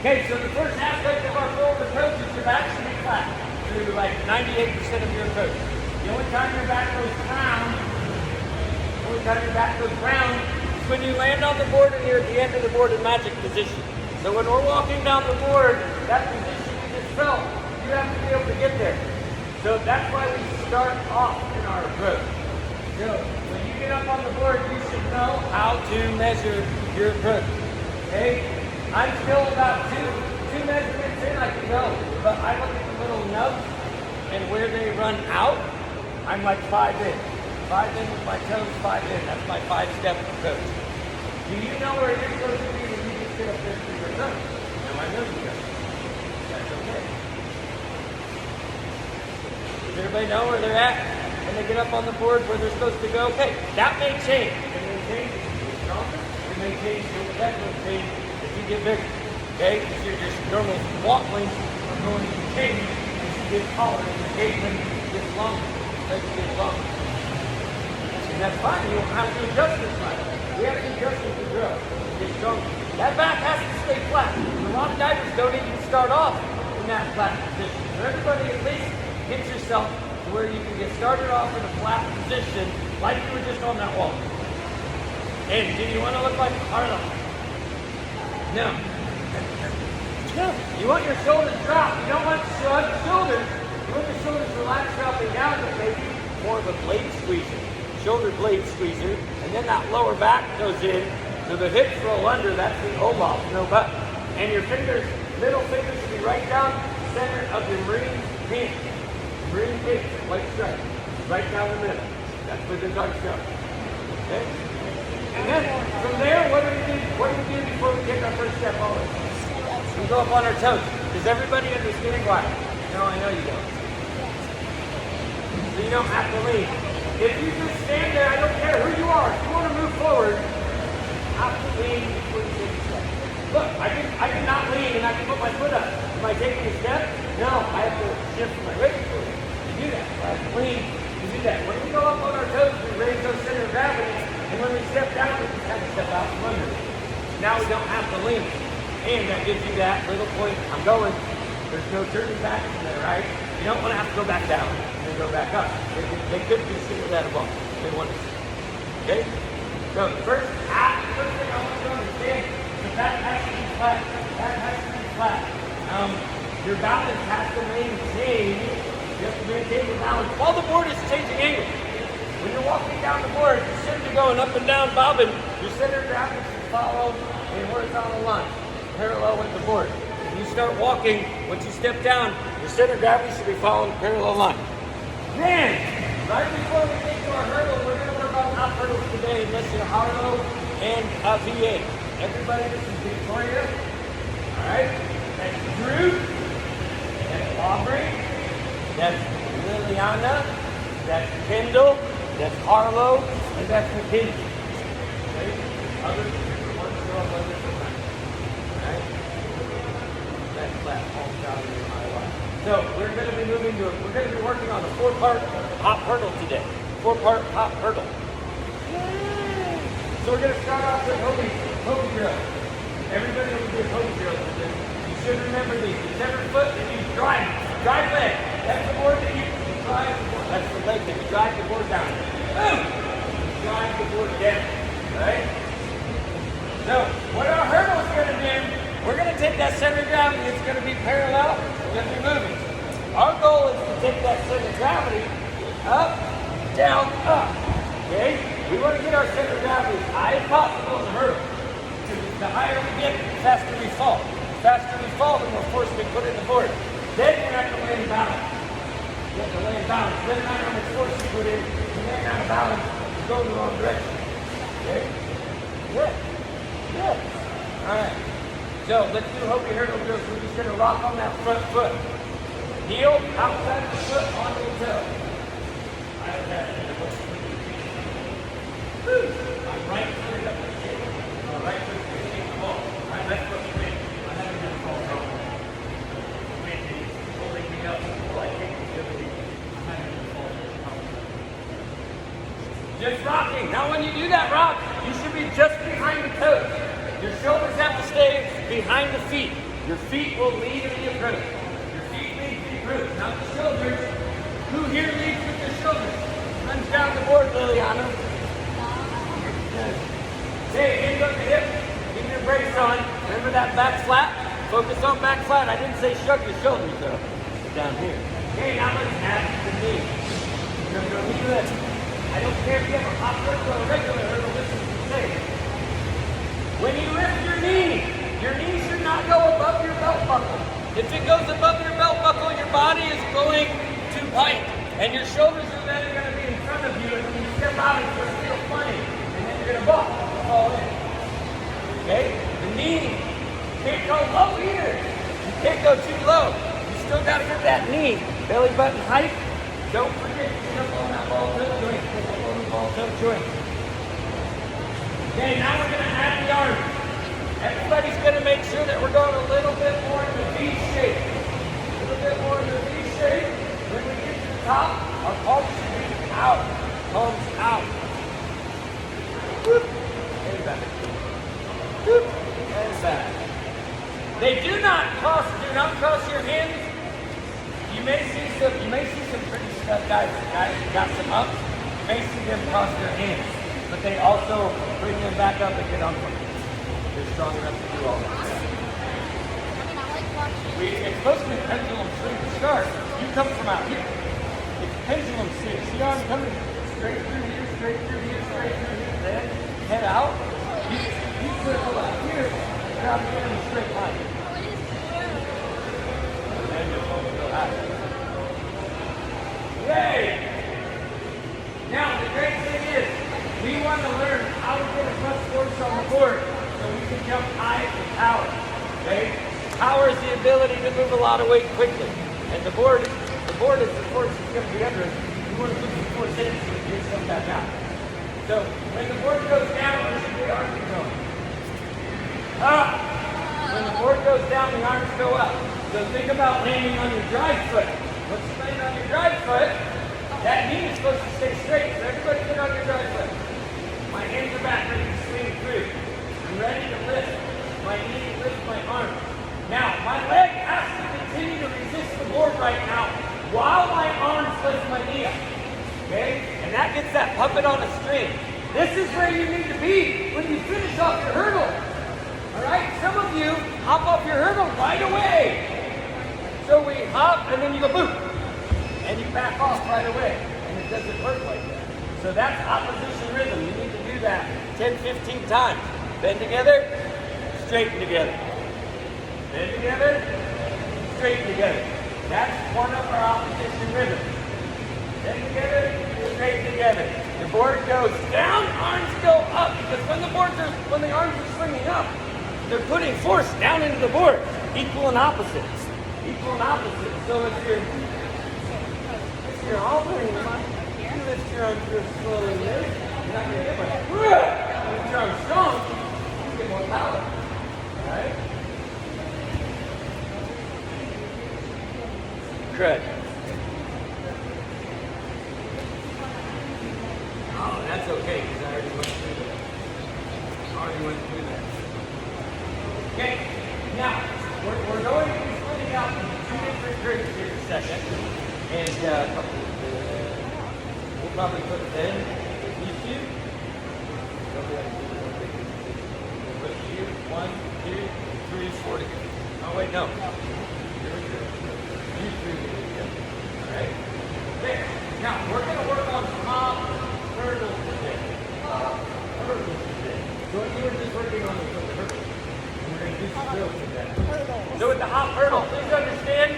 Okay, so the first aspect of our forward approach is your back should be flat through like 98% of your approach. The only time your back goes round, is when you land on the board and you're at the end of the board in magic position. So when we're walking down the board, that position you just felt, you have to be able to get there. So that's why we start off in our approach. So when you get up on the board, you should know how to measure your approach. Okay? I'm still about two measurements in, I can go, but I look at the little nubs and where they run out, I'm like 5 in. 5 in with my toes, 5 in. That's my 5-step approach. Do you know where you're supposed to be when you just get up there to your toes? No, I know you don't. That's okay. Does everybody know where they're at when they get up on the board where they're supposed to go? Okay, that may change. It may change if you get stronger. It may change, that will change if you get bigger. Okay? Because your normal walk length are going to change as you get taller and your gait length gets longer. As you get longer. And that's fine. You don't have to adjust this much. We have to adjust as we grow. Get stronger. That back has to stay flat. A lot of divers don't even start off in that flat position. So everybody at least get yourself to where you can get started off in a flat position like you were just on that wall. And do you want to look like Arnold? No. No. You want your shoulders dropped. You don't want to shrug your shoulders. You want your shoulders relaxed, dropping down, but maybe more of a blade squeezer. Shoulder blade squeezer. And then that lower back goes in. So the hips roll under. That's the Olaf, no butt. And your fingers, middle fingers should be right down the center of your marine hand. Marine hand, white stripe. Right down the middle. That's where the dark stuff. Okay? And then from there, what do we do before we take our first step forward? We go up on our toes. Does everybody understand why? No, I know you don't. So you don't have to lean. If you just stand there, I don't care who you are. If you want to move forward, you have to lean before you take a step. Look, I can not lean and I can put my foot up. Am I taking a step? No, I have to shift my weight forward to do that. I have to lean to do that. When we go up on our toes, we raise those center of gravity, and when we step down, we just have to step out from under. Now we don't have to lean. And that gives you that little point, I'm going. There's no turning back from there, right? You don't want to have to go back down and then go back up. They could consider that a bump if they wanted to. Okay? So the first thing I want you to understand is that has to be flat. That has to be flat. Your balance has to maintain. You have to maintain your balance while the board is changing angle. When you're walking down the board, you shouldn't be going up and down bobbing. Your center of gravity should follow a horizontal line, parallel with the board. If you start walking, once you step down, your center of gravity should be following a parallel line. Then, right before we get to our hurdle, we're going to work on hop hurdles today, and that's your Harlow and a VA. Everybody, this is Victoria. All right? That's Drew. That's Aubrey. That's Liliana. That's Kendall. That's Harlow. And that's Mackenzie. Okay? Others, one show up, others are not. All right? That's flat. All down in your high line. So we're going to be working on a 4-part hop hurdle today. 4-part hop hurdle. Yay! So we're going to start off with Hobie drill. Everybody will do a Hobie drill. You should remember these. The center foot that you drive leg. That's the board that you drive the board. That's the leg that you drive the board down. Boom! You drive the board down. Right? So what our hurdle is going to do, we're going to take that center of gravity. It's going to be parallel. We're going to be moving. Our goal is to take that center of gravity up, down, up. Okay? We want to get our center of gravity as high as possible in the hurdle. The higher we get, the faster we fall. The faster we fall, the more force we put in the board. Then you're not going to land balance. You have to land balance. Doesn't matter how much force you put in, you land out of balance, you go in the wrong direction. Okay? Good. Good. Alright. So let's do Hobie hurdle drills. We're just going to rock on that front foot. Heel outside the foot onto the toe. Like that. Woo. My right foot is up the shit. My right foot is going to take the ball. My left foot is in. I haven't got the ball wrong. The wind is holding me up while I take the ability. I haven't got the ball wrong. Just rocking. Now when you do that rock, you should be just behind the toes. Your shoulders have to stay behind the feet. Your feet will lead in the approach. Your feet lead the approach, not the shoulders. Who here leads with their shoulders? Runs down the board, Liliana. Good. Okay, hands on the hip. Keep your brace on. Remember that back flat? Focus on back flat. I didn't say shrug your shoulders though. Down here. Okay, now let's add the knee. We're going to go knee lift. I don't care if you have a hop hurdle or a regular hurdle, this is the same. When you lift your knee should not go above your belt buckle. If it goes above your belt buckle, your body is going to bite. And your shoulders are then going to be in front of you, and when you step out, it's going to feel funny. And then you're going to fall in. Okay? The knee can't go low either. You can't go too low. You still got to get that knee. Belly button height. Don't forget to get up on that ball toe joint. Get up on the ball toe joint. Okay, now we're going to add the arms. Everybody's going to make sure that we're going a little bit more in the V shape. A little bit more in the V shape. When we get to the top, our palms should be out. Palms out. Whoop. And back. Whoop. And back. Do not cross your hands. You may see some pretty stuck guys who got some ups. You may see them cross their hands, but they also bring them back up and get on foot. They're strong enough to do all that. It's supposed to be pendulum swing to start. You come from out here. It's pendulum swing. See how I'm coming straight through here, straight through here, straight through here. Then head out. You circle out here. You're out here in a straight line. Yay! Now the great thing is, we want to learn how to get as much force on the board so we can jump high with power. Okay? Power is the ability to move a lot of weight quickly. And the board is the force that's going to be under it. You want to put some force in so it gets some back out. So when the board goes down, the arms go up. When the board goes down, the arms go up. So think about landing on your drive foot. Once you land on your drive foot, that knee is supposed to stay straight. So everybody get on your drive foot. My hands are back, ready to swing through. I'm ready to lift my knee, lift my arm. Now, my leg has to continue to resist the board right now while my arms lift my knee up. Okay? And that gets that puppet on a string. This is where you need to be when you finish off your hurdle. All right? Some of you hop off your hurdle right away. So we hop and then you go boom. And you back off right away. And it doesn't work like that. So that's opposition rhythm. You need to do that 10, 15 times. Bend together, straighten together. Bend together, straighten together. That's one of our opposition rhythms. Bend together, straighten together. The board goes down, arms go up. Because when the arms are swinging up, they're putting force down into the board. Equal and opposites. Equal and opposite. So if you're altering, you lift your arms real slowly there. You're not going to get much. If your arms strong, you get more power. Alright? Crud. Oh, that's okay, because I already went through that. Okay, now, we're going to be splitting out into two different groups here in a second. And we'll probably put Ben with these two. We'll put you, 1, 2, 3, 4 together. Oh, wait, no. Here we go. You 3 together. Alright? There. Now, we're going to work on hop hurdles today. So what you were just working on was the hurdles. We're going to do some drills with that. So with the hop hurdle, please understand,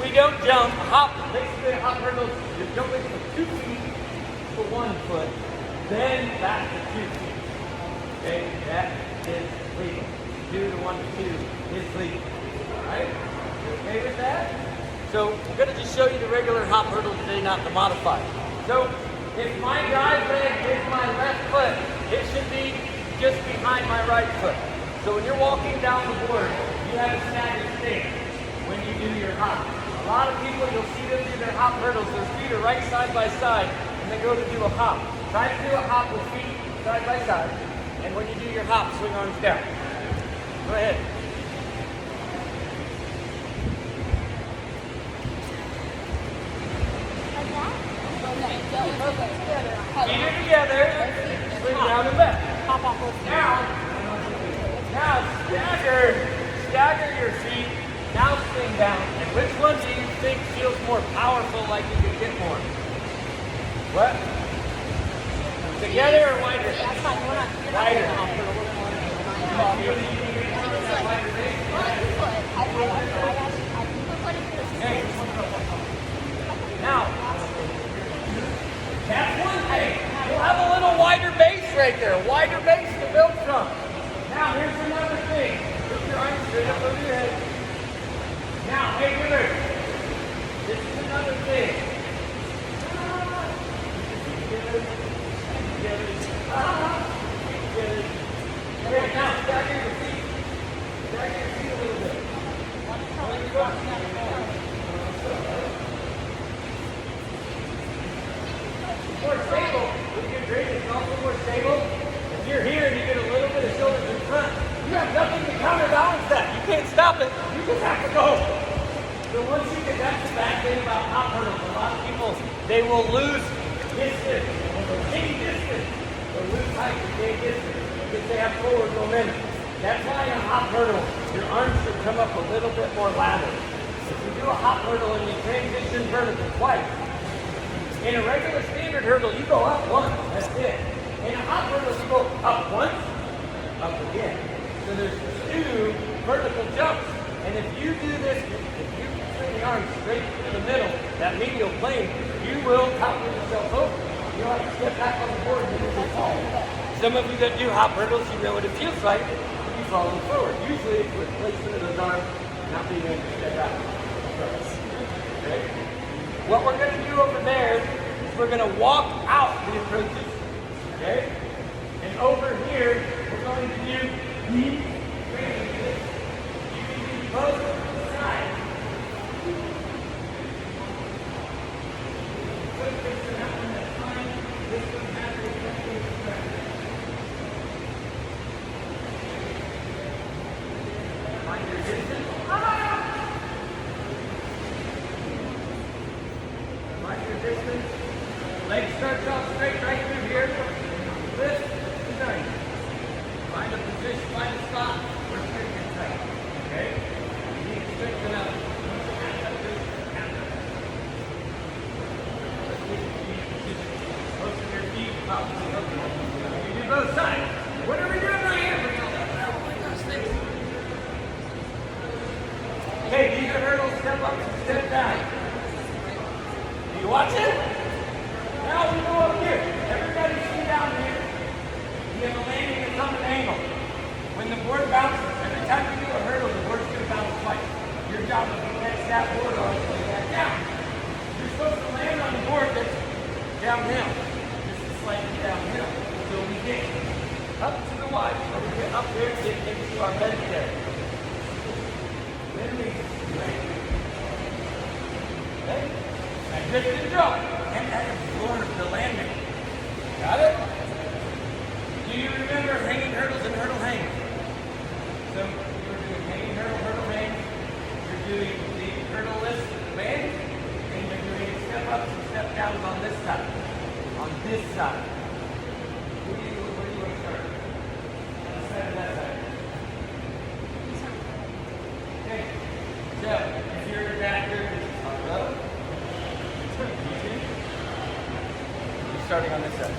we don't jump. Hop, basically a hop hurdle, you're jumping from 2 feet to 1 foot, then back to 2 feet. Okay, that is legal. 2 to 1 to 2 is legal. Alright? You okay with that? So we're going to just show you the regular hop hurdle today, not the modified. So if my drive leg is my left foot, it should be just behind my right foot. So when you're walking down the board, you have a staggered stance when you do your hop. A lot of people, you'll see them do their hop hurdles. Their feet are right side by side, and they go to do a hop. Try to do a hop with feet side by side, and when you do your hop, swing arms down. Go ahead. your feet. Now swing down. And which one do you think feels more powerful, like you can get more? What? Together or wider? That's fine. We're not. Wider. Okay. Now, that's one thing. You'll have a little wider base right there. A wider base to build from. Now, here's another thing. Put your arms straight up over your head. Now, hey, Willard. This is another thing. Okay, now, stagger your feet. Stagger your feet a little bit. More stable. When you get great, it's also more stable. If you're here and you get a little bit of shoulders in front, you have nothing to counterbalance that. You can't stop it. You just have to go. So once you get, that's the bad thing about hop hurdles. A lot of people, they will lose distance. Or they'll gain distance. They'll lose height and gain distance because they have forward momentum. That's why in a hop hurdle, your arms should come up a little bit more lateral. If you do a hop hurdle and you transition vertical twice, in a regular standard hurdle, you go up once, that's it. In a hop hurdle, you go up once, up again. So there's two vertical jumps. And if you do this, if you swing the arms straight to the middle, that medial plane, you will topple yourself over. You'll have to step back on the board and you will fall. Some of you that do hop hurdles, you know what it feels like to be falling forward. Usually it's with placement of those arms, not being able to step out. Okay? What we're going to do over there is we're going to walk out the approaches. Okay? And over here, we're going to do deep ranges. You can do both sides. Quick fix to that one, that's fine. This one has to be find your distance. Mind your distance. Leg starts off straight right through here. Lift to 90. Find a position, find a spot where it's going to get tight. Okay? You need to strengthen up. Most of your feet probably open. You do both sides. What are we doing right here? Okay, these are hurdles. Step up and step down. Do you watch it? Now we go up here. Everybody see down here. You have a landing that's on an angle. When the board bounces, every time you do a hurdle, the board's going to bounce twice. Your job is to catch that board on and lay that down. You're supposed to land on the board that's downhill. This is slightly downhill. So we get up to the Y. Or we get up there to get into our bench there. Then we land. Okay? And just the drop. And that absorbs the landing. Got it? Do you remember hanging hurdles and hurdle hangs? So you're doing hanging hurdle, hurdle hang. You're doing the hurdle lift with the band. And you're doing step ups and step downs on this side. On this side. Where do you want to start? This side or that side? Okay. So if you're back here, this is on low. Starting on this side.